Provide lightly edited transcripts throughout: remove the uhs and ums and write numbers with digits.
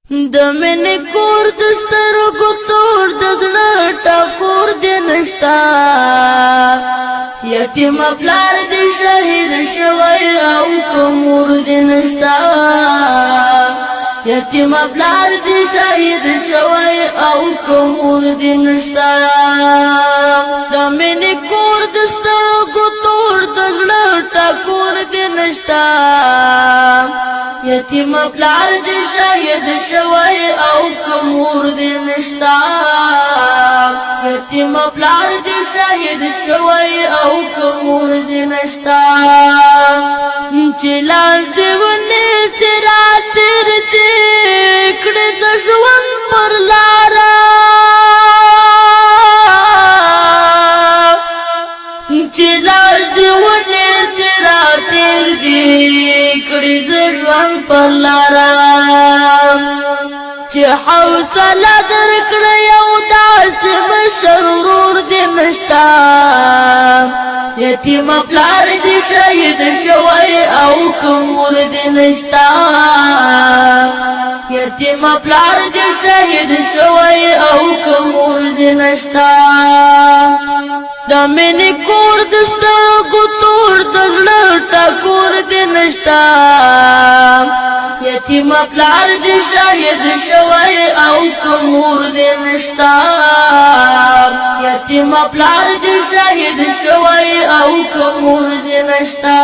د مینې کور د سترګو تور د زړه ټکور دې نشتا یتیم پلار دې شهید شوی او کمور دې نشتا یتیم پلار دې شهید شوی او کمور دې نشتا د مینې کور د سترګو تور د زړه ټکور دې نشتا یتیم پلار دې شهید شوی او کمور دې نشتا یتیم پلار دې شهید شوی او کمور دې نشتا چې لاس دې ونې سرا تیر دې کړه د ژوند پر لارا چې لاس دې ونې سرا تیر دې کړه د ژوند پر لارا چې حوصله درکړه یو داسې مشر ورور دې نشتا یتیم پلار دې شهید شوی او کمور دې نشتا یتیم پلار دې شهید شوی او کمور دې نشتا د مینې کور د سترګو تور د زړه ټکور دې نشتا یتیم پلار دې شهید شوی او کمور دې نشتا یتیم پلار دې شهید شوی او کمور دې نشتا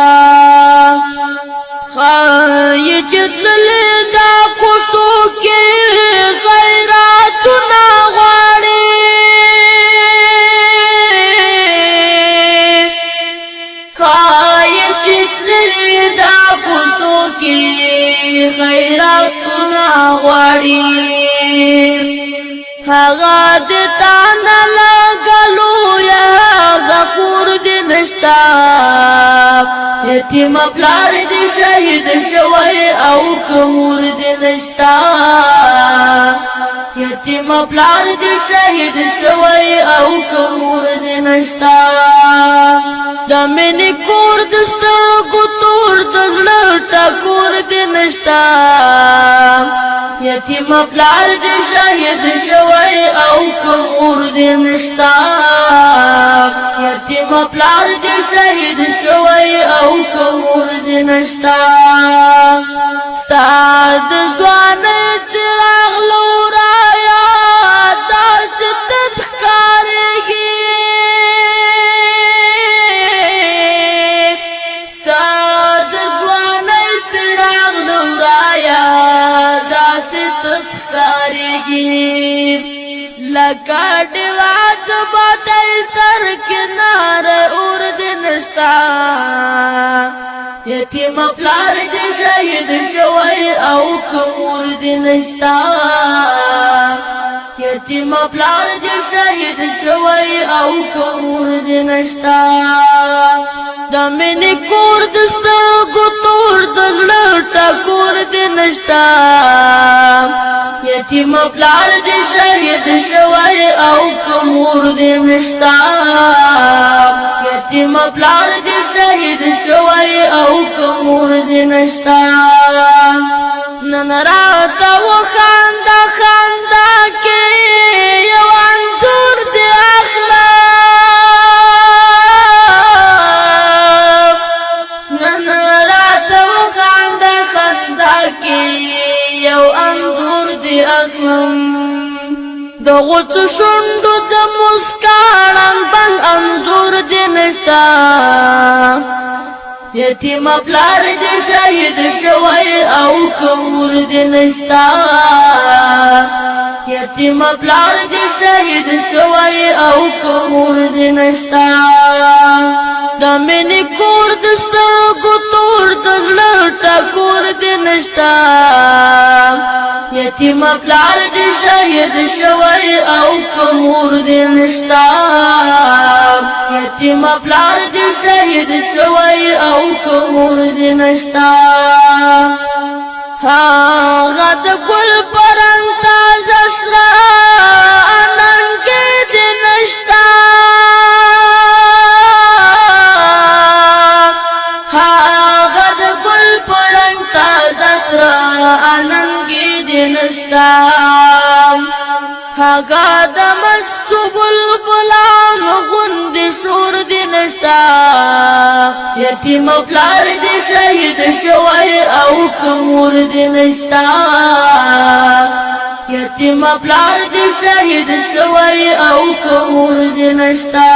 خای چتللې دا کوڅو کې غیراتونه غواړي خای چتللې دا کوڅو کې غیراتونه غواړي هغه د تانه لګلو یا غفور دې نشتا یتیم پلار دې شهید شوی او کمور دې نشتا یتیم پلار دې شهید شوی او کمور دې نشتا د مینې کور د سترګو تور د زړه ټکور دې نشتا یتیم پلار دې شهید شوی او کمور دې نشتا یتیم پلار دې شهید شوی او کمور دې نشتا ستا د ځوانۍ څراغ لورایا داسې تتښکارېږي ستا د ځوانۍ څراغ لورایا داسې تتښکارېږي لکه ډېوه د بادۍ سر کناره اور دې نشتا یتیم پلار دې شهید شوی او کمور دې نشتا یتیم پلار دې شهید شوی او کمور دې نشتا د مینې کور د سترګو تور د زړه ټکور دې نشتا یتیم پلار دې شهید شوی او کمور دې نشتا یتیم پلار دې شهید شوی او کمور دې نشتا نن راته وخانده خندا کې یو انځور دې اخلم نن راته وخانده خندا کې یو انځور دې اخلم د غوڅو شونډو د مسکاړم بنګ انځور دې نشتا یتیم پلار دې شهید شوی او کمور دې نشتا یتیم پلار دې شهید شوی او کمور دې نشتا د مینې کور د سترګو تور د زړه ټکور دې نشتا یتیم پلار دې شهید شوی او کمور دې نشتا یتیم پلار دې شهید شوی او کمور دې نشتا هغه د ګل پرنګ تازه سره اننګې دې نشتا هغه د ګل پرنګ تازه سره اننګې دې نشتا هغه د مستو بلبلان غوند شور دی نشتا یتیم پلار دی شهید شوی او کمور دی نشتا یتیم پلار دی شهید شوی او کمور دی نشتا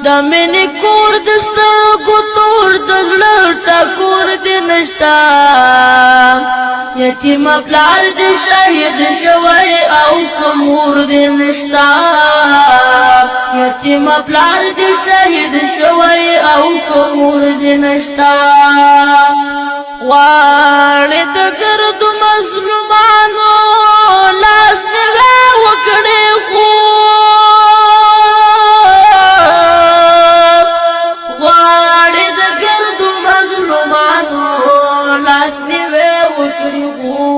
د مینې کور د سترګو تور د زړه ټکور دی نشتا یتیم پلار دی شهید شوی او کمور دی نشتا یتیم پلار دی شهید شوی او کمور دی نشتا غواړي د ګردو مظلومانو لاس نیوی وکړي خو غواړي د ګردو مظلومانو لاس نیوی وکړي خو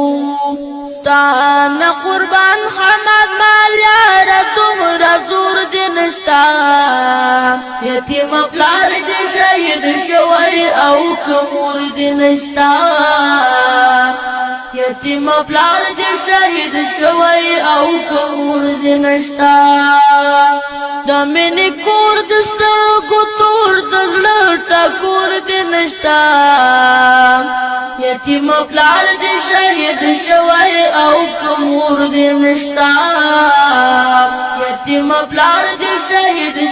ستانه قربان حمد مال یاره دومره زور دی نشتا یتیم پلار دی شهید شوی او کمور دی نشتا یتیم پلار دی شهید شوی او کمور دی نشتا د مینې کور د سترګو تور د زړه ټکور دی نشتا یتیم پلار دی شهید شوی او کمور دی نشتا یتیم پلار دی شهید